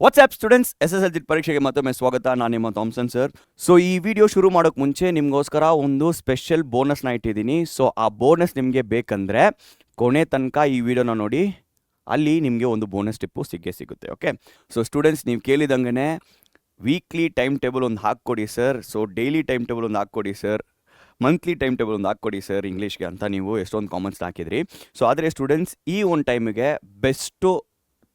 WhatsApp students SSLC ಪರೀಕ್ಷೆಗೆ ಮತ್ತೊಮ್ಮೆ ಸ್ವಾಗತ. ನಾನು ನಿಮ್ಮ ಥಾಮ್ಸನ್ ಸರ್. ಸೊ ಈ ವಿಡಿಯೋ ಶುರು ಮಾಡೋಕ್ಕೆ ಮುಂಚೆ ನಿಮಗೋಸ್ಕರ ಒಂದು ಸ್ಪೆಷಲ್ ಬೋನಸ್ನ ಇಟ್ಟಿದ್ದೀನಿ. ಸೊ ಆ ಬೋನಸ್ ನಿಮಗೆ ಬೇಕಂದರೆ ಕೊನೆ ತನಕ ಈ ವಿಡಿಯೋನ ನೋಡಿ, ಅಲ್ಲಿ ನಿಮಗೆ ಒಂದು ಬೋನಸ್ ಟಿಪ್ಪು ಸಿಗುತ್ತೆ. ಓಕೆ, ಸೊ ಸ್ಟೂಡೆಂಟ್ಸ್, ನೀವು ಕೇಳಿದಂಗೆ ವೀಕ್ಲಿ ಟೈಮ್ ಟೇಬಲ್ ಒಂದು ಹಾಕ್ಕೊಡಿ sir, so daily time table ಒಂದು ಹಾಕ್ಕೊಡಿ ಸರ್, ಮಂತ್ಲಿ ಟೈಮ್ ಟೇಬಲ್ ಒಂದು ಹಾಕ್ಕೊಡಿ ಸರ್ ಇಂಗ್ಲೀಷ್ಗೆ ಅಂತ ನೀವು ಎಷ್ಟೊಂದು ಕಾಮೆಂಟ್ಸ್ನ ಹಾಕಿದ್ರಿ. ಸೊ ಆದರೆ ಸ್ಟೂಡೆಂಟ್ಸ್, ಈ ಒಂದು ಟೈಮಿಗೆ ಬೆಸ್ಟು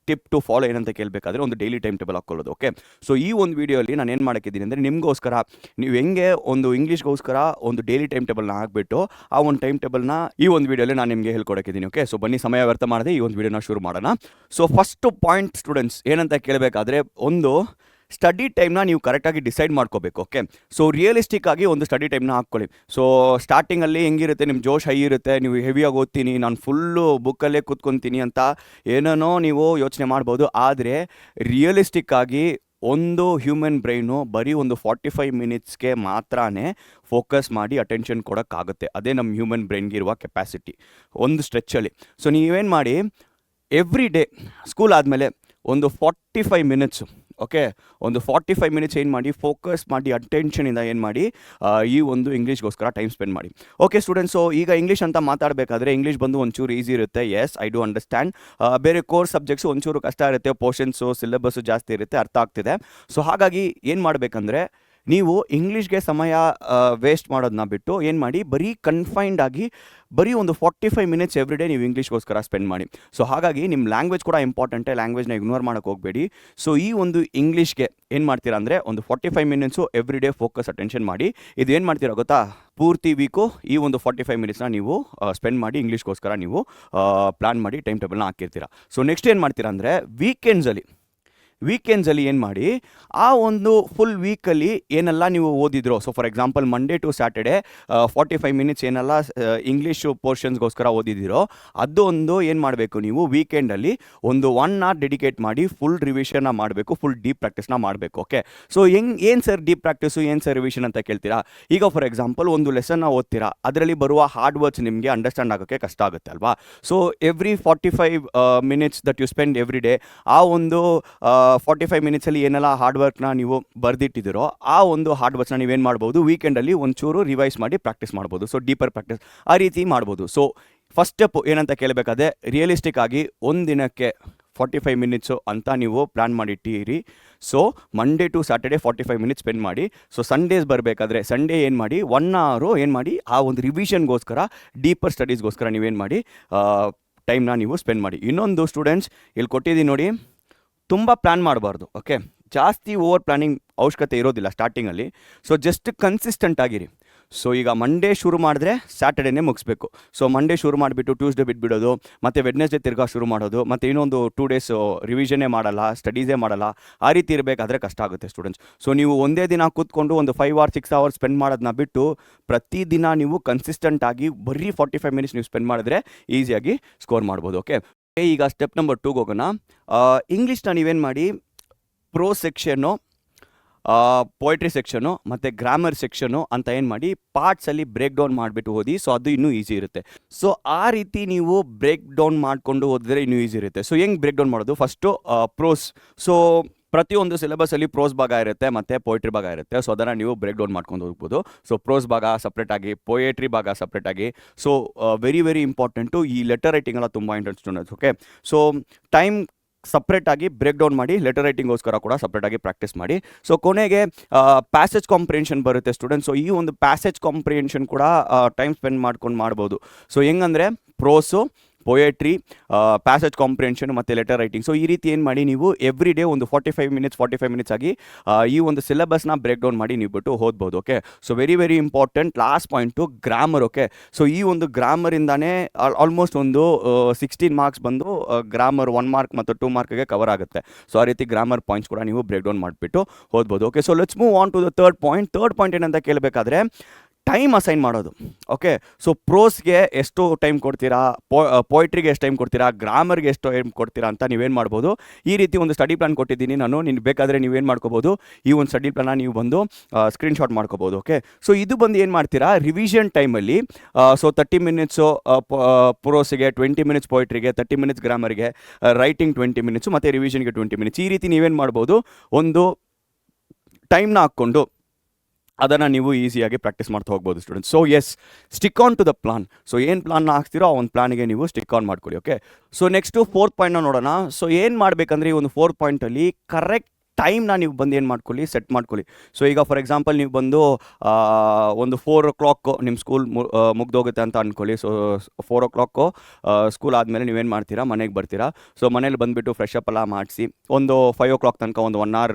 ಟಿಪ್ ಟು ಫಾಲೋ ಏನಂತ ಕೇಳಬೇಕಾದ್ರೆ ಒಂದು ಡೈಲಿ ಟೈಮ್ ಟೇಬಲ್ ಹಾಕ್ಕೊಳ್ಳೋದು. ಓಕೆ, ಸೊ ಈ ಒಂದು ವಿಡಿಯೋಲಿ ನಾನು ಏನು ಮಾಡೋಕ್ಕಿದ್ದೀನಿ ಅಂದರೆ, ನಿಮಗೋಸ್ಕರ ನೀವು ಹೆಂಗೆ ಒಂದು ಇಂಗ್ಲೀಷ್ಗೋಸ್ಕರ ಒಂದು ಡೈಲಿ ಟೈಮ್ ಟೇಬಲ್ನ ಹಾಕ್ಬಿಟ್ಟು ಆ ಒಂದು ಟೈಮ್ ಟೇಬಲ್ನ ಈ ಒಂದು ವಿಡಿಯೋಲಿ ನಾನು ನಿಮಗೆ ಹೇಳ್ಕೊಡೋಕ್ಕಿದ್ದೀನಿ. ಓಕೆ, ಸೊ ಬನ್ನಿ, ಸಮಯ ವ್ಯರ್ಥ ಮಾಡದೆ ಈ ಒಂದು ವಿಡಿಯೋನ ಶುರು ಮಾಡೋಣ. ಸೊ ಫಸ್ಟು ಪಾಯಿಂಟ್ ಸ್ಟೂಡೆಂಟ್ಸ್ ಏನಂತ ಕೇಳಬೇಕಾದ್ರೆ, ಒಂದು ಸ್ಟಡಿ ಟೈಮ್ನ ನೀವು ಕರೆಕ್ಟಾಗಿ ಡಿಸೈಡ್ ಮಾಡ್ಕೋಬೇಕು. ಓಕೆ, ಸೊ ರಿಯಲಿಸ್ಟಿಕ್ ಆಗಿ ಒಂದು ಸ್ಟಡಿ ಟೈಮ್ನ ಹಾಕ್ಕೊಳ್ಳಿ. ಸೊ ಸ್ಟಾರ್ಟಿಂಗಲ್ಲಿ ಹೆಂಗಿರುತ್ತೆ, ನಿಮ್ಮ ಜೋಶ್ ಹೈ ಇರುತ್ತೆ, ನೀವು ಹೆವಿಯಾಗಿ ಓದ್ತೀನಿ, ನಾನು ಫುಲ್ಲು ಬುಕ್ಕಲ್ಲೇ ಕೂತ್ಕೊತೀನಿ ಅಂತ ಏನೇನೋ ನೀವು ಯೋಚನೆ ಮಾಡ್ಬೋದು. ಆದರೆ ರಿಯಲಿಸ್ಟಿಕ್ ಆಗಿ ಒಂದು ಹ್ಯೂಮನ್ ಬ್ರೈನು ಬರೀ ಒಂದು 45 ಮಿನಿಟ್ಸ್ಗೆ ಮಾತ್ರನೇ ಫೋಕಸ್ ಮಾಡಿ ಅಟೆನ್ಷನ್ ಕೊಡೋಕ್ಕಾಗುತ್ತೆ. ಅದೇ ನಮ್ಮ ಹ್ಯೂಮನ್ ಬ್ರೈನ್ಗಿರುವ ಕೆಪಾಸಿಟಿ ಒಂದು ಸ್ಟ್ರೆಚ್ಚಲ್ಲಿ. ಸೊ ನೀವೇನು ಮಾಡಿ, ಎವ್ರಿ ಡೇ ಸ್ಕೂಲ್ ಆದಮೇಲೆ ಒಂದು 45 ಮಿನಿಟ್ಸು, ಓಕೆ, ಒಂದು 45 ಮಿನಿಟ್ಸ್ ಏನು ಮಾಡಿ, ಫೋಕಸ್ ಮಾಡಿ ಅಟೆನ್ಷನಿಂದ ಏನು ಮಾಡಿ ಈ ಒಂದು ಇಂಗ್ಲೀಷ್ಗೋಸ್ಕರ ಟೈಮ್ ಸ್ಪೆಂಡ್ ಮಾಡಿ. ಓಕೆ ಸ್ಟೂಡೆಂಟ್ಸ್, ಸೊ ಈಗ ಇಂಗ್ಲೀಷ್ ಅಂತ ಮಾತಾಡಬೇಕಾದ್ರೆ ಇಂಗ್ಲೀಷ್ ಬಂದು ಒಂಚೂರು ಈಸಿ ಇರುತ್ತೆ. Yes, I do understand. ಬೇರೆ ಕೋರ್ಸ್ ಸಬ್ಜೆಕ್ಟ್ಸು ಒಂಚೂರು ಕಷ್ಟ ಇರುತ್ತೆ, ಪೋರ್ಷನ್ಸು ಸಿಲೆಬಸ್ಸು ಜಾಸ್ತಿ ಇರುತ್ತೆ, ಅರ್ಥ ಆಗ್ತಿದೆ. ಸೊ ಹಾಗಾಗಿ ಏನು ಮಾಡಬೇಕಂದ್ರೆ, ನೀವು ಇಂಗ್ಲೀಷ್ಗೆ ಸಮಯ ವೇಸ್ಟ್ ಮಾಡೋದನ್ನ ಬಿಟ್ಟು ಏನು ಮಾಡಿ, ಬರೀ ಕನ್ಫೈನ್ಡ್ ಆಗಿ ಬರೀ ಒಂದು 45 ಮಿನಿಟ್ಸ್ ಎವ್ರಿ ಡೇ ನೀವು ಇಂಗ್ಲೀಷ್ಗೋಸ್ಕರ ಸ್ಪೆಂಡ್ ಮಾಡಿ. ಸೊ ಹಾಗಾಗಿ ನಿಮ್ಮ ಲ್ಯಾಂಗ್ವೇಜ್ ಕೂಡ ಇಂಪಾರ್ಟೆಂಟೇ, ಲ್ಯಾಂಗ್ವೇಜ್ನ ಇಗ್ನೋರ್ ಮಾಡೋಕ್ಕೆ ಹೋಗಬೇಡಿ. ಸೊ ಈ ಒಂದು ಇಂಗ್ಲೀಷ್ಗೆ ಏನು ಮಾಡ್ತೀರಾ ಅಂದರೆ, ಒಂದು 45 minutes every day focus attention ಮಾಡಿ. ಇದು ಏನು ಮಾಡ್ತೀರಾ ಗೊತ್ತಾ, ಪೂರ್ತಿ ವೀಕು ಈ ಒಂದು 45 ಮಿನಿಟ್ಸ್ನ ನೀವು ಸ್ಪೆಂಡ್ ಮಾಡಿ ಇಂಗ್ಲೀಷ್ಗೋಸ್ಕರ ನೀವು ಪ್ಲ್ಯಾನ್ ಮಾಡಿ ಟೈಮ್ ಟೇಬಲ್ನ ಹಾಕಿರ್ತೀರ. ಸೊ ನೆಕ್ಸ್ಟ್ ಏನು ಮಾಡ್ತೀರಾ ಅಂದರೆ, ವೀಕೆಂಡ್ಸಲ್ಲಿ ಏನು ಮಾಡಿ, ಆ ಒಂದು ಫುಲ್ ವೀಕಲ್ಲಿ ಏನೆಲ್ಲ ನೀವು ಓದಿದ್ರೋ, so for example Monday to Saturday 45 minutes ಏನೆಲ್ಲ ಇಂಗ್ಲೀಷು ಪೋರ್ಷನ್ಸ್ಗೋಸ್ಕರ ಓದಿದ್ದೀರೋ ಅದು ಒಂದು ಏನು ಮಾಡಬೇಕು, ನೀವು ವೀಕೆಂಡಲ್ಲಿ ಒಂದು 1 hour ಡೆಡಿಕೇಟ್ ಮಾಡಿ ಫುಲ್ ರಿವಿಷನ್ನ ಮಾಡಬೇಕು, ಫುಲ್ ಡೀಪ್ ಪ್ರಾಕ್ಟೀಸ್ನ ಮಾಡಬೇಕು. ಓಕೆ, ಸೊ ಏನು ಸರ್ ಡೀಪ್ ಪ್ರಾಕ್ಟೀಸು, ಏನು ಸರ್ ರಿವಿಷನ್ ಅಂತ ಕೇಳ್ತೀರಾ. ಈಗ ಫಾರ್ ಎಕ್ಸಾಂಪಲ್ ಒಂದು ಲೆಸನ್ನ ಓದ್ತೀರಾ, ಅದರಲ್ಲಿ ಬರುವ ಹಾರ್ಡ್ ವರ್ಡ್ಸ್ ನಿಮಗೆ ಅಂಡರ್ಸ್ಟ್ಯಾಂಡ್ ಆಗೋಕ್ಕೆ ಕಷ್ಟ ಆಗುತ್ತೆ ಅಲ್ವಾ. So every 45 minutes that you spend every day, ಆ ಒಂದು 45 ಮಿನಿಟ್ಸಲ್ಲಿ ಏನೆಲ್ಲ ಹಾರ್ಡ್ ವರ್ಕ್ನ ನೀವು ಬರೆದಿಟ್ಟಿದ್ದೀರೋ ಆ ಒಂದು ಹಾರ್ಡ್ ವರ್ಕ್ಸ್ನ ನೀವೇನು ಮಾಡ್ಬೋದು, ವೀಕೆಂಡಲ್ಲಿ ಒಂಚೂರು ರಿವೈಸ್ ಮಾಡಿ ಪ್ರಾಕ್ಟೀಸ್ ಮಾಡ್ಬೋದು. ಸೊ ಡೀಪರ್ ಪ್ರಾಕ್ಟೀಸ್ ಆ ರೀತಿ ಮಾಡ್ಬೋದು. ಸೊ ಫಸ್ಟ್ ಸ್ಟೆಪ್ ಏನಂತ ಕೇಳಬೇಕಾದ್ರೆ, ರಿಯಲಿಸ್ಟಿಕ್ ಆಗಿ ಒಂದು ದಿನಕ್ಕೆ 45 ಮಿನಿಟ್ಸು ಅಂತ ನೀವು ಪ್ಲ್ಯಾನ್ ಮಾಡಿಟ್ಟಿರಿ. So Monday to Saturday 45 minutes spend ಮಾಡಿ. ಸೊ ಸಂಡೇಸ್ ಬರಬೇಕಾದ್ರೆ ಸಂಡೇ ಏನು ಮಾಡಿ, 1 hour ಏನು ಮಾಡಿ, ಆ ಒಂದು ರಿವಿಷನ್ಗೋಸ್ಕರ, ಡೀಪರ್ ಸ್ಟಡೀಸ್ಗೋಸ್ಕರ ನೀವೇನು ಮಾಡಿ ಟೈಮ್ನ ನೀವು ಸ್ಪೆಂಡ್ ಮಾಡಿ. ಇನ್ನೊಂದು ಸ್ಟೂಡೆಂಟ್ಸ್, ಇಲ್ಲಿ ಕೊಟ್ಟಿದ್ದೀನಿ ನೋಡಿ, ತುಂಬ ಪ್ಲ್ಯಾನ್ ಮಾಡಬಾರ್ದು. ಓಕೆ, ಜಾಸ್ತಿ ಓವರ್ ಪ್ಲ್ಯಾನಿಂಗ್ ಅವಶ್ಯಕತೆ ಇರೋದಿಲ್ಲ ಸ್ಟಾರ್ಟಿಂಗಲ್ಲಿ. ಸೊ ಜಸ್ಟ್ ಕನ್ಸಿಸ್ಟೆಂಟ್ ಆಗಿರಿ. ಸೊ ಈಗ ಮಂಡೇ ಶುರು ಮಾಡಿದ್ರೆ ಸ್ಯಾಟರ್ಡೇನೇ ಮುಗಿಸ್ಬೇಕು. ಸೊ ಮಂಡೇ ಶುರು ಮಾಡಿಬಿಟ್ಟು ಟ್ಯೂಸ್ಡೇ ಬಿಟ್ಬಿಡೋದು, ಮತ್ತು ವೆಡ್ನೆಸ್ಡೇ ತಿರ್ಗಾ ಶುರು ಮಾಡೋದು, ಮತ್ತು ಇನ್ನೊಂದು 2 days ರಿವಿಷನ್ನೇ ಮಾಡಲ್ಲ, ಸ್ಟಡೀಸೇ ಮಾಡಲ್ಲ. ಆ ರೀತಿ ಇರಬೇಕಾದ್ರೆ ಕಷ್ಟ ಆಗುತ್ತೆ ಸ್ಟೂಡೆಂಟ್ಸ್. ಸೊ ನೀವು ಒಂದೇ ದಿನ ಕೂತ್ಕೊಂಡು ಒಂದು 5 or 6 hours ಸ್ಪೆಂಡ್ ಮಾಡೋದನ್ನ ಬಿಟ್ಟು ಪ್ರತಿದಿನ ನೀವು ಕನ್ಸಿಸ್ಟೆಂಟ್ ಆಗಿ ಬರೀ 45 ಮಿನಿಟ್ಸ್ ನೀವು ಸ್ಪೆಂಡ್ ಮಾಡಿದ್ರೆ ಈಸಿಯಾಗಿ ಸ್ಕೋರ್ ಮಾಡ್ಬೋದು. ಓಕೆ, ಈಗ ಸ್ಟೆಪ್ ನಂಬರ್ 2 ಹೋಗೋಣ. ಇಂಗ್ಲೀಷ್ನ ನೀವೇನು ಮಾಡಿ, ಪ್ರೋ ಸೆಕ್ಷನ್ನು, ಪೋಯ್ಟ್ರಿ ಸೆಕ್ಷನು ಮತ್ತು ಗ್ರಾಮರ್ ಸೆಕ್ಷನು ಅಂತ ಏನು ಮಾಡಿ ಪಾರ್ಟ್ಸಲ್ಲಿ ಬ್ರೇಕ್ ಡೌನ್ ಮಾಡಿಬಿಟ್ಟು ಓದಿ. ಸೊ ಅದು ಇನ್ನೂ ಈಸಿ ಇರುತ್ತೆ. ಸೊ ಆ ರೀತಿ ನೀವು ಬ್ರೇಕ್ ಡೌನ್ ಮಾಡಿಕೊಂಡು ಓದಿದ್ರೆ ಇನ್ನೂ ಈಸಿ ಇರುತ್ತೆ. ಸೊ ಹೆಂಗೆ ಬ್ರೇಕ್ ಡೌನ್ ಮಾಡೋದು, ಫಸ್ಟು ಪ್ರೋಸ್. ಸೊ ಪ್ರತಿಯೊಂದು ಸಿಲೆಬಸಲ್ಲಿ ಪ್ರೋಸ್ ಭಾಗ ಇರುತ್ತೆ ಮತ್ತು ಪೋಯ್ಟ್ರಿ ಭಾಗ ಇರುತ್ತೆ. ಸೊ ಅದನ್ನು ನೀವು ಬ್ರೇಕ್ ಡೌನ್ ಮಾಡ್ಕೊಂಡು ಹೋಗ್ಬೋದು. ಸೊ ಪ್ರೋಸ್ ಭಾಗ ಸಪ್ರೇಟಾಗಿ, ಪೋಯೆಟ್ರಿ ಭಾಗ ಸಪ್ರೇಟಾಗಿ. ಸೊ ವೆರಿ ಇಂಪಾರ್ಟೆಂಟು, ಈ ಲೆಟರ್ ರೈಟಿಂಗ್ ಎಲ್ಲ ತುಂಬ ಇಂಟ್ರೆಸ್ಟ್. ಓಕೆ, ಸೊ ಟೈಮ್ ಸಪ್ರೇಟಾಗಿ ಬ್ರೇಕ್ ಡೌನ್ ಮಾಡಿ, ಲೆಟರ್ ರೈಟಿಂಗೋಸ್ಕರ ಕೂಡ ಸಪ್ರೇಟಾಗಿ ಪ್ರಾಕ್ಟೀಸ್ ಮಾಡಿ. ಸೊ ಕೊನೆಗೆ ಪ್ಯಾಸೇಜ್ ಕಾಂಪ್ರಿಹೆನ್ಷನ್ ಬರುತ್ತೆ ಸ್ಟೂಡೆಂಟ್ಸ್. ಸೊ ಈ ಒಂದು ಪ್ಯಾಸೇಜ್ ಕಾಂಪ್ರಿಹೆನ್ಷನ್ ಕೂಡ ಟೈಮ್ ಸ್ಪೆಂಡ್ ಮಾಡ್ಕೊಂಡು ಮಾಡ್ಬೋದು. ಸೊ ಹೆಂಗಂದರೆ ಪ್ರೋಸು, ಪೊಯೆಟ್ರಿ, ಪ್ಯಾಸೇಜ್ ಕಾಂಪ್ರಿಹೆನ್ಷನ್ ಮತ್ತು ಲೆಟರ್ ರೈಟಿಂಗ್. ಸೊ ಈ ರೀತಿ ಏನು ಮಾಡಿ, ನೀವು ಎವ್ರಿ ಡೇ ಒಂದು 45 ಮಿನಿಟ್ಸ್ ಆಗಿ ಈ ಒಂದು ಸಿಲೆಬಸ್ನ ಬ್ರೇಕ್ ಡೌನ್ ಮಾಡಿ ನೀವು ಬಿಟ್ಟು ಓದ್ಬೋದು. Okay, so very important last point grammar. Okay, so ಈ ಒಂದು ಗ್ರಾಮರಿಂದಾನೇ ಆಲ್ಮೋಸ್ಟ್ ಒಂದು 16 ಮಾರ್ಕ್ಸ್ ಬಂದು ಗ್ರಾಮರ್ 1 mark ಮತ್ತು 2 markಗೆ ಕವರ್ ಆಗುತ್ತೆ. ಸೊ ಆ ರೀತಿ ಗ್ರಾಮರ್ ಪಾಯಿಂಟ್ಸ್ ಕೂಡ ನೀವು ಬ್ರೇಕ್ ಡೌನ್ ಮಾಡಿಬಿಟ್ಟು ಓದ್ಬೋದು. Okay, so let's move on to the third point ಏನಂತ ಕೇಳಬೇಕಾದ್ರೆ, ಟೈಮ್ ಅಸೈನ್ ಮಾಡೋದು. ಓಕೆ, ಸೊ ಪ್ರೋಸ್ಗೆ ಎಷ್ಟು ಟೈಮ್ ಕೊಡ್ತೀರಾ, ಪೋಯ್ಟ್ರಿಗೆ ಎಷ್ಟು ಟೈಮ್ ಕೊಡ್ತೀರಾ, ಗ್ರಾಮರ್ಗೆ ಎಷ್ಟು ಟೈಮ್ ಕೊಡ್ತೀರಾ ಅಂತ ನೀವೇನು ಮಾಡ್ಬೋದು, ಈ ರೀತಿ ಒಂದು ಸ್ಟಡಿ ಪ್ಲಾನ್ ಕೊಟ್ಟಿದ್ದೀನಿ ನಾನು. ನಿಮ್ಗೆ ಬೇಕಾದರೆ ನೀವೇನು ಮಾಡ್ಕೋಬೋದು, ಈ ಒಂದು ಸ್ಟಡಿ ಪ್ಲಾನ್ನ ನೀವು ಬಂದು ಸ್ಕ್ರೀನ್ಶಾಟ್ ಮಾಡ್ಕೋಬೋದು. ಓಕೆ, ಸೊ ಇದು ಬಂದು ಏನು ಮಾಡ್ತೀರಾ, ರಿವಿಷನ್ ಟೈಮಲ್ಲಿ ಸೊ 30 ಮಿನಿಟ್ಸು ಪ್ರೋಸಿಗೆ, 20 ಮಿನಿಟ್ಸ್ ಪೋಯ್ಟ್ರಿಗೆ, 30 ಮಿನಿಟ್ಸ್ ಗ್ರಾಮರ್ಗೆ, ರೈಟಿಂಗ್ 20 ಮಿನಿಟ್ಸು ಮತ್ತು ರಿವಿಷನ್ಗೆ 20 ಮಿನಿಟ್ಸ್, ಈ ರೀತಿ ನೀವೇನು ಮಾಡ್ಬೋದು, ಒಂದು ಟೈಮ್ನ ಹಾಕ್ಕೊಂಡು ಅದನ್ನು ನೀವು ಈಸಿಯಾಗಿ ಪ್ರಾಕ್ಟೀಸ್ ಮಾಡ್ತಾ ಹೋಗ್ಬೋದು students. So yes, stick on to the plan. So ಏನು ಪ್ಲಾನ್ನ ಹಾಕ್ತಿರೋ ಆ ಒಂದು ಪ್ಲಾನಿಗೆ ನೀವು ಸ್ಟಿಕ್ ಆನ್ ಮಾಡ್ಕೊಳ್ಳಿ. ಓಕೆ, ಸೊ ನೆಕ್ಸ್ಟು 4th ಪಾಯಿಂಟ್ನ ನೋಡೋಣ. ಸೊ ಏನು ಮಾಡಬೇಕಂದ್ರೆ ಈ ಒಂದು 4th ಪಾಯಿಂಟಲ್ಲಿ ಕರೆಕ್ಟ್ ಟೈಮ್ನ ನೀವು ಬಂದು ಏನು ಮಾಡ್ಕೊಳ್ಳಿ, ಸೆಟ್ ಮಾಡ್ಕೊಳ್ಳಿ. ಸೊ ಈಗ ಫಾರ್ ಎಕ್ಸಾಂಪಲ್ ನೀವು ಬಂದು ಒಂದು 4 o'clock ನಿಮ್ಮ ಸ್ಕೂಲ್ ಮುಗ್ದೋಗುತ್ತೆ ಅಂತ ಅಂದ್ಕೊಳ್ಳಿ. ಸೊ 4 o'clock ಸ್ಕೂಲ್ ಆದಮೇಲೆ ನೀವೇನು ಮಾಡ್ತೀರಾ, ಮನೆಗೆ ಬರ್ತೀರಾ. ಸೊ ಮನೇಲಿ ಬಂದುಬಿಟ್ಟು ಫ್ರೆಶ್ ಅಪ್ ಎಲ್ಲ ಮಾಡಿಸಿ ಒಂದು 5 o'clock ತನಕ ಒಂದು 1 hour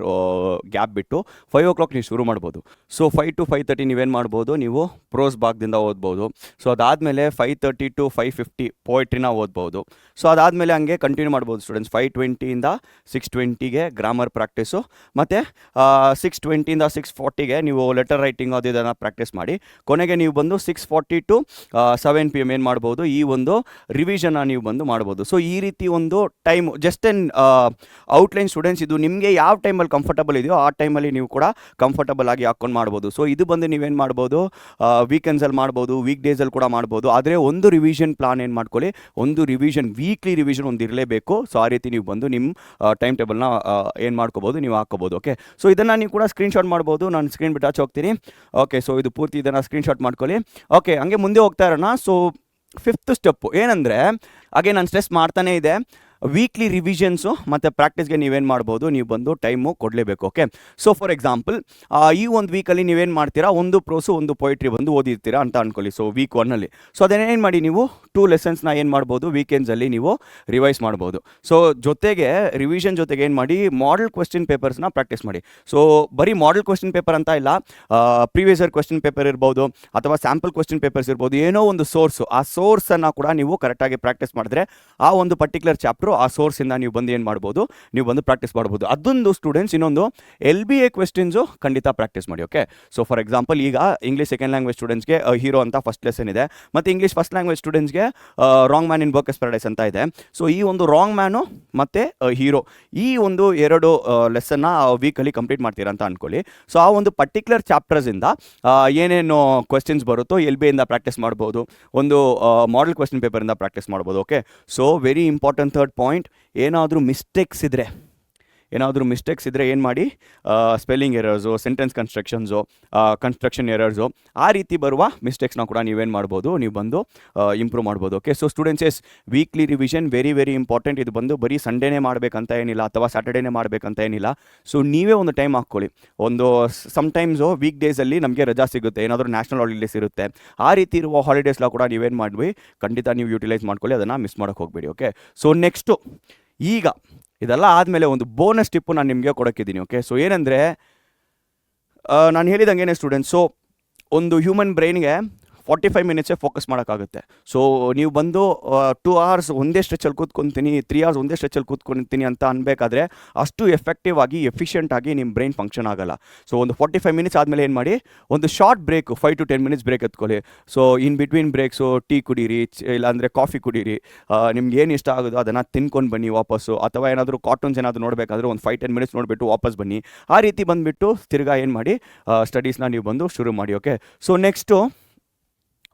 ಗ್ಯಾಪ್ ಬಿಟ್ಟು 5 o'clock ನೀವು ಶುರು ಮಾಡ್ಬೋದು. ಸೊ 5 to 5:30 ನೀವೇನು ಮಾಡ್ಬೋದು, ನೀವು ಪ್ರೋಸ್ ಭಾಗದಿಂದ ಓದ್ಬೋದು. ಸೊ ಅದಾದಮೇಲೆ 5:30 to 5:50 ಪೋಯ್ಟ್ರಿನ ಓದ್ಬೋದು. ಸೊ ಅದಾದಮೇಲೆ ಹಂಗೆ ಕಂಟಿನ್ಯೂ ಮಾಡ್ಬೋದು ಸ್ಟೂಡೆಂಟ್ಸ್. 5:20 6:20 ಗ್ರಾಮರ್ ಪ್ರಾಕ್ಟೀಸು, ಮತ್ತು 6:20 6:40 ನೀವು ಲೆಟರ್ ರೈಟಿಂಗ್ ಅದು ಇದನ್ನು ಪ್ರಾಕ್ಟೀಸ್ ಮಾಡಿ. ಕೊನೆಗೆ ನೀವು ಬಂದು 6:40 to 7 PM ಏನು ಮಾಡ್ಬೋದು, ಈ ಒಂದು ರಿವಿಷನ್ನ ನೀವು ಬಂದು ಮಾಡ್ಬೋದು. ಸೊ ಈ ರೀತಿ ಒಂದು time just N outline students. ಇದು ನಿಮಗೆ ಯಾವ ಟೈಮಲ್ಲಿ ಕಂಫರ್ಟಬಲ್ ಇದೆಯೋ ಆ ಟೈಮಲ್ಲಿ ನೀವು ಕೂಡ ಕಂಫರ್ಟಬಲ್ ಆಗಿ ಹಾಕ್ಕೊಂಡು ಮಾಡ್ಬೋದು. ಸೊ ಇದು ಬಂದು ನೀವೇನು ಮಾಡ್ಬೋದು, ವೀಕೆಂಡ್ಸಲ್ಲಿ ಮಾಡ್ಬೋದು, ವೀಕ್ ಡೇಸಲ್ಲಿ ಕೂಡ ಮಾಡ್ಬೋದು. ಆದರೆ ಒಂದು ರಿವಿಷನ್ ಪ್ಲಾನ್ ಏನು ಮಾಡ್ಕೊಳ್ಳಿ, ಒಂದು ರಿವಿಷನ್, ವೀಕ್ಲಿ ರಿವಿಷನ್ ಒಂದು ಇರಲೇಬೇಕು. ಸೊ ಆ ರೀತಿ ನೀವು ಬಂದು ನಿಮ್ಮ ಟೈಮ್ ಟೇಬಲ್ನ ಏನು ಮಾಡ್ಕೋಬೋದು, ನೀವು ಹಾಕ್ಕೋಬೋದು. ಓಕೆ, ಸೊ ಇದನ್ನು ನೀವು ಕೂಡ ಸ್ಕ್ರೀನ್ಶಾಟ್ ಮಾಡ್ಬೋದು. ನಾನು ಸ್ಕ್ರೀನ್ ಬಿಟ್ಟು ಹಚ್ಚಿ ಹೋಗ್ತೀನಿ. ಓಕೆ, ಸೊ ಇದು ಪೂರ್ತಿ ಇದನ್ನು ಸ್ಕ್ರೀನ್ಶಾಟ್ ಮಾಡ್ಕೊಳ್ಳಿ. ಓಕೆ, ಹಂಗೆ ಮುಂದೆ ಹೋಗ್ತಾ ಇರೋಣ. ಸೊ 5th ಸ್ಟೆಪ್ಪು ಏನಂದರೆ, ಹಾಗೆ ನಾನು ಸ್ಟ್ರೆಸ್ ಮಾಡ್ತಾನೇ ಇದೆ, ವೀಕ್ಲಿ ರಿವಿಷನ್ಸು ಮತ್ತು ಪ್ರಾಕ್ಟೀಸ್ಗೆ ನೀವೇನು ಮಾಡ್ಬೋದು, ನೀವು ಬಂದು ಟೈಮು ಕೊಡಲೇಬೇಕು. ಓಕೆ, ಸೊ ಫಾರ್ ಎಕ್ಸಾಂಪಲ್ ಈ ಒಂದು ವೀಕಲ್ಲಿ ನೀವೇನು ಮಾಡ್ತೀರಾ, ಒಂದು ಪ್ರೋಸು ಒಂದು ಪೊಯಿಟ್ರಿ ಬಂದು ಓದಿರ್ತೀರಾ ಅಂತ ಅಂದ್ಕೊಳ್ಳಿ. ಸೊ ವೀಕ್ 1ಅಲ್ಲಿ ಸೊ ಅದನ್ನೇನು ಮಾಡಿ, ನೀವು 2 ಲೆಸನ್ಸ್ನ ಏನು ಮಾಡ್ಬೋದು, ವೀಕೆಂಡ್ಸಲ್ಲಿ ನೀವು ರಿವೈಸ್ ಮಾಡ್ಬೋದು. ಸೊ ಜೊತೆಗೆ ರಿವಿಷನ್ ಜೊತೆಗೆ ಏನು ಮಾಡಿ, ಮಾಡೆಲ್ ಕ್ವೆಶ್ಚನ್ ಪೇಪರ್ಸ್ನ ಪ್ರಾಕ್ಟೀಸ್ ಮಾಡಿ. ಸೊ ಬರೀ ಮಾಡೆಲ್ ಕ್ವೆಶ್ಚನ್ ಪೇಪರ್ ಅಂತ ಇಲ್ಲ, ಪ್ರೀವಿಯಸ್ ಇಯರ್ ಕ್ವೆಶ್ಚನ್ ಪೇಪರ್ ಇರ್ಬೋದು, ಅಥವಾ ಸ್ಯಾಂಪಲ್ ಕ್ವೆಶ್ಚನ್ ಪೇಪರ್ಸ್ ಇರ್ಬೋದು, ಏನೋ ಒಂದು ಸೋರ್ಸು, ಆ ಸೋರ್ಸನ್ನು ಕೂಡ ನೀವು ಕರೆಕ್ಟಾಗಿ ಪ್ರಾಕ್ಟೀಸ್ ಮಾಡಿದ್ರೆ ಆ ಒಂದು ಪರ್ಟಿಕ್ಯುಲರ್ ಚಾಪ್ಟರ್ ಆ ಸೋರ್ಸಿಂದ ನೀವು ಬಂದು ಏನು ಮಾಡ್ಬೋದು, ನೀವು ಬಂದು ಪ್ರಾಕ್ಟೀಸ್ ಮಾಡ್ಬೋದು. ಅದೊಂದು ಸ್ಟೂಡೆಂಟ್ಸ್. ಇನ್ನೊಂದು LBA ಕ್ವೆಶ್ಚನ್ಸು ಖಂಡಿತ ಪ್ರಾಕ್ಟೀಸ್ ಮಾಡಿ. ಓಕೆ, ಸೊ ಫಾರ್ ಎಕ್ಸಾಂಪಲ್ ಈಗ ಇಂಗ್ಲೀಷ್ ಸೆಕೆಂಡ್ ಲ್ಯಾಂಗ್ವೇಜ್ ಸ್ಟೂಡೆಂಟ್ಸ್ಗೆ ಹೀರೋ ಅಂತ ಫಸ್ಟ್ ಲೆಸನ್ ಇದೆ, ಮತ್ತು ಇಂಗ್ಲೀಷ್ ಫಸ್ಟ್ ಲ್ಯಾಂಗ್ವೇಜ್ ಸ್ಟೂಡೆಂಟ್ಸ್ಗೆ ರಾಂಗ್ ಮ್ಯಾನ್ ಇನ್ ಬರ್ಕಸ್ ಪ್ಯಾರಡೈಸ್ ಅಂತ ಇದೆ. ಸೊ ಈ ಒಂದು ರಾಂಗ್ ಮ್ಯಾನು ಮತ್ತು ಹೀರೋ, ಈ ಒಂದು 2 ಲೆಸನ್ನ ವೀಕಲ್ಲಿ ಕಂಪ್ಲೀಟ್ ಮಾಡ್ತೀರಾ ಅಂತ ಅಂದ್ಕೊಳ್ಳಿ. ಸೊ ಆ ಒಂದು ಪರ್ಟಿಕ್ಯುಲರ್ ಚಾಪ್ಟರ್ಸಿಂದ ಏನೇನು ಕ್ವೆಶ್ಚನ್ಸ್ ಬರುತ್ತೋ LBAಯಿಂದ ಪ್ರಾಕ್ಟೀಸ್ ಮಾಡ್ಬೋದು, ಒಂದು ಮಾಡೆಲ್ ಕ್ವೆಶ್ಚನ್ ಪೇಪರಿಂದ ಪ್ರಾಕ್ಟೀಸ್ ಮಾಡ್ಬೋದು. Okay, so very important 3rd point, ಏನಾದರೂ ಮಿಸ್ಟೇಕ್ಸ್ ಇದ್ದರೆ ಏನು ಮಾಡಿ, spelling errors, sentence construction errors, ಆ ರೀತಿ ಬರುವ ಮಿಸ್ಟೇಕ್ಸ್ನ ಕೂಡ ನೀವೇನು ಮಾಡ್ಬೋದು, ನೀವು ಬಂದು ಇಂಪ್ರೂವ್ ಮಾಡ್ಬೋದು. Okay, so students yes, weekly revision very very important. ಇದು ಬಂದು ಬರೀ ಸಂಡೇನೇ ಮಾಡಬೇಕಂತ ಏನಿಲ್ಲ, ಅಥವಾ ಸ್ಯಾಟರ್ಡೇನೇ ಮಾಡಬೇಕಂತ ಏನಿಲ್ಲ. ಸೊ ನೀವೇ ಒಂದು ಟೈಮ್ ಹಾಕ್ಕೊಳ್ಳಿ. ಒಂದು ಸಮ್ಟೈಮ್ಸು ವೀಕ್ ಡೇಸಲ್ಲಿ ನಮಗೆ ರಜಾ ಸಿಗುತ್ತೆ, ಏನಾದರೂ ನ್ಯಾಷನಲ್ ಹಾಲಿಡೇಸ್ ಇರುತ್ತೆ. ಆ ರೀತಿ ಇರುವ ಹಾಲಿಡೇಸ್ನ ಕೂಡ ನೀವೇನು ಮಾಡಿ, ಖಂಡಿತ ನೀವು ಯೂಟಿಲೈಸ್ ಮಾಡ್ಕೊಳ್ಳಿ, ಅದನ್ನು ಮಿಸ್ ಮಾಡೋಕ್ಕೆ ಹೋಗಬೇಡಿ. ಓಕೆ, ಸೊ ನೆಕ್ಸ್ಟು ಈಗ ಇದೆಲ್ಲ ಆದಮೇಲೆ ಒಂದು ಬೋನಸ್ ಟಿಪ್ಪು ನಾನು ನಿಮಗೆ ಕೊಡೋಕ್ಕಿದ್ದೀನಿ. ಓಕೆ, ಸೊ ಏನಂದರೆ, ನಾನು ಹೇಳಿದಂಗೆ ಸ್ಟೂಡೆಂಟ್ಸ್, ಸೊ ಒಂದು ಹ್ಯೂಮನ್ ಬ್ರೈನ್ಗೆ 45 ಮಿನಿಟ್ಸೇ ಫೋಕಸ್ ಮಾಡೋಕ್ಕಾಗುತ್ತೆ. ಸೊ ನೀವು ಬಂದು 2 hours ಒಂದೇ ಸ್ಟ್ರೆಚಲ್ಲಿ ಕೂತ್ಕೊತೀನಿ, 3 hours ಒಂದೇ ಸ್ಟ್ರೆಚಲ್ಲಿ ಕೂತ್ಕೊತೀನಿ ಅಂತ ಅನ್ಬೇಕಾದ್ರೆ ಅಷ್ಟು ಎಫೆಕ್ಟಿವ್ ಆಗಿ ಎಫಿಷಿಯೆಂಟಾಗಿ ನಿಮ್ಮ ಬ್ರೈನ್ ಫಂಕ್ಷನ್ ಆಗೋಲ್ಲ. ಸೊ ಒಂದು 45 ಮಿನಿಟ್ಸ್ ಆದಮೇಲೆ ಏನು ಮಾಡಿ, ಒಂದು short break 5 to 10 minutes break ಎತ್ಕೊಳ್ಳಿ. So in between breaks tea ಕುಡೀರಿ, ಇಲ್ಲಾಂದರೆ ಕಾಫಿ ಕುಡೀರಿ, ನಿಮ್ಗೆ ಏನು ಇಷ್ಟ ಆಗೋದು ಅದನ್ನು ತಿನ್ಕೊಂಡು ಬನ್ನಿ ವಾಪಸ್ಸು, ಅಥವಾ ಏನಾದರೂ ಕಾರ್ಟೂನ್ಸ್ ಏನಾದರೂ ನೋಡಬೇಕಾದ್ರೆ ಒಂದು 5-10 minutes ನೋಡಿಬಿಟ್ಟು ವಾಪಸ್ ಬನ್ನಿ. ಆ ರೀತಿ ಬಂದುಬಿಟ್ಟು ತಿರ್ಗಾ ಏನು ಮಾಡಿ, ಸ್ಟಡೀಸ್ನ ನೀವು ಬಂದು ಶುರು ಮಾಡಿ. ಓಕೆ, ಸೊ ನೆಕ್ಸ್ಟು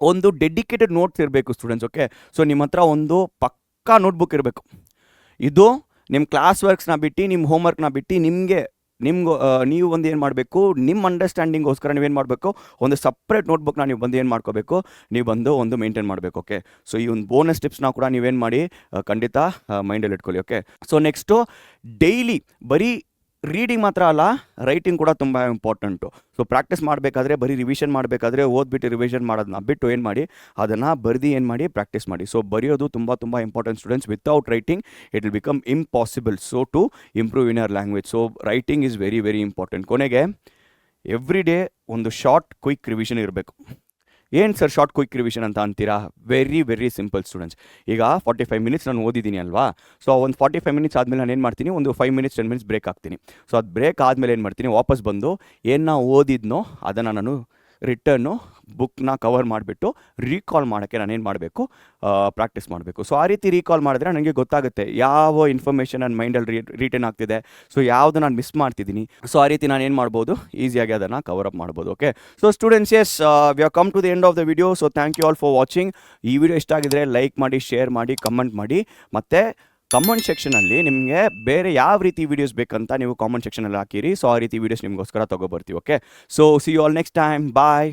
ಒಂದು ಡೆಡಿಕೇಟೆಡ್ ನೋಟ್ಸ್ ಇರಬೇಕು ಸ್ಟೂಡೆಂಟ್ಸ್. ಓಕೆ, ಸೊ ನಿಮ್ಮ ಹತ್ರ ಒಂದು ಪಕ್ಕಾ ನೋಟ್ಬುಕ್ ಇರಬೇಕು. ಇದು ನಿಮ್ಮ ಕ್ಲಾಸ್ ವರ್ಕ್ಸ್ನ ಬಿಟ್ಟು, ನಿಮ್ಮ ಹೋಮ್ವರ್ಕ್ನ ಬಿಟ್ಟು, ನೀವು ಒಂದು ಏನು ಮಾಡಬೇಕು, ನಿಮ್ಮ ಅಂಡರ್ಸ್ಟ್ಯಾಂಡಿಂಗೋಸ್ಕರ ನೀವೇನು ಮಾಡಬೇಕು, ಒಂದು ಸಪ್ರೇಟ್ ನೋಟ್ಬುಕ್ನ ನೀವು ಬಂದು ಏನು ಮಾಡ್ಕೋಬೇಕು, ನೀವು ಬಂದು ಒಂದು ಮೇಂಟೈನ್ ಮಾಡಬೇಕು. ಓಕೆ, ಸೊ ಈ ಒಂದು ಬೋನಸ್ ಟಿಪ್ಸ್ನ ಕೂಡ ನೀವೇನು ಮಾಡಿ, ಖಂಡಿತ ಮೈಂಡಲ್ಲಿ ಇಟ್ಕೊಳ್ಳಿ. ಓಕೆ, ಸೊ ನೆಕ್ಸ್ಟು ಡೈಲಿ ಬರೀ ರೀಡಿಂಗ್ ಮಾತ್ರ ಅಲ್ಲ, ರೈಟಿಂಗ್ ಕೂಡ ತುಂಬ ಇಂಪಾರ್ಟೆಂಟು. ಸೊ ಪ್ರಾಕ್ಟೀಸ್ ಮಾಡಬೇಕಾದ್ರೆ, ಬರೀ ರಿವಿಷನ್ ಮಾಡಬೇಕಾದ್ರೆ ಓದ್ಬಿಟ್ಟು ರಿವಿಷನ್ ಮಾಡೋದನ್ನ ಬಿಟ್ಟು ಏನು ಮಾಡಿ, ಅದನ್ನು ಬರೆದು ಏನು ಮಾಡಿ, ಪ್ರಾಕ್ಟೀಸ್ ಮಾಡಿ. ಸೊ ಬರೆಯೋದು ತುಂಬ ತುಂಬ important students. Without writing it will become impossible. So to improve in your language, so writing is very very important. ಕೊನೆಗೆ ಎವ್ರಿ ಡೇ ಒಂದು ಶಾರ್ಟ್ ಕ್ವಿಕ್ ರಿವಿಷನ್ ಇರಬೇಕು. ಏನು ಸರ್ ಶಾರ್ಟ್ ಕ್ವಿಕ್ ರಿವಿಷನ್ ಅಂತ ಅಂತೀರಾ? Very very simple students. ಈಗ 45 minutes ನಾನು ಓದಿದ್ದೀನಿ ಅಲ್ವಾ, ಸೊ ಒಂದು 45 minutes ಆದಮೇಲೆ ನಾನು ಏನು ಮಾಡ್ತೀನಿ, ಒಂದು 5 minutes 10 minutes ಬ್ರೇಕ್ ಹಾಕ್ತೀನಿ. ಸೊ ಅದು ಬ್ರೇಕ್ ಆದಮೇಲೆ ಏನು ಮಾಡ್ತೀನಿ, ವಾಪಸ್ ಬಂದು ಏನು ಓದಿದ್ನೋ ಅದನ್ನು ನಾನು ರಿಟರ್ನು ಬುಕ್ನ ಕವರ್ ಮಾಡಿಬಿಟ್ಟು ರೀಕಾಲ್ ಮಾಡೋಕ್ಕೆ ನಾನೇನು ಮಾಡಬೇಕು, ಪ್ರಾಕ್ಟೀಸ್ ಮಾಡಬೇಕು. ಸೊ ಆ ರೀತಿ ರೀಕಾಲ್ ಮಾಡಿದ್ರೆ ನನಗೆ ಗೊತ್ತಾಗುತ್ತೆ ಯಾವ ಇನ್ಫಾರ್ಮೇಷನ್ ನನ್ನ ಮೈಂಡಲ್ಲಿ ರಿಟರ್ನ್ ಆಗ್ತಿದೆ, ಸೊ ಯಾವುದು ನಾನು ಮಿಸ್ ಮಾಡ್ತಿದ್ದೀನಿ. ಸೊ ಆ ರೀತಿ ನಾನು ಏನು ಮಾಡ್ಬೋದು, ಈಸಿಯಾಗಿ ಅದನ್ನು ಕವರ್ ಅಪ್ ಮಾಡ್ಬೋದು. Okay, so students, as we have come to the end of the video. So thank you all for watching. ಈ ವಿಡಿಯೋ ಇಷ್ಟ ಆಗಿದ್ರೆ ಲೈಕ್ ಮಾಡಿ, ಶೇರ್ ಮಾಡಿ, ಕಮೆಂಟ್ ಮಾಡಿ. ಮತ್ತು ಕಮೆಂಟ್ ಸೆಕ್ಷನಲ್ಲಿ ನಿಮಗೆ ಬೇರೆ ಯಾವ ರೀತಿ ವೀಡಿಯೋಸ್ ಬೇಕಂತ ನೀವು ಕಾಮೆಂಟ್ ಸೆಕ್ಷನಲ್ಲಿ ಹಾಕಿರಿ. ಸೊ ಆ ರೀತಿ ವೀಡಿಯೋಸ್ ನಿಮಗೋಸ್ಕರ ತೊಗೊಬರ್ತೀವಿ. Okay, so see you all next time. Bye.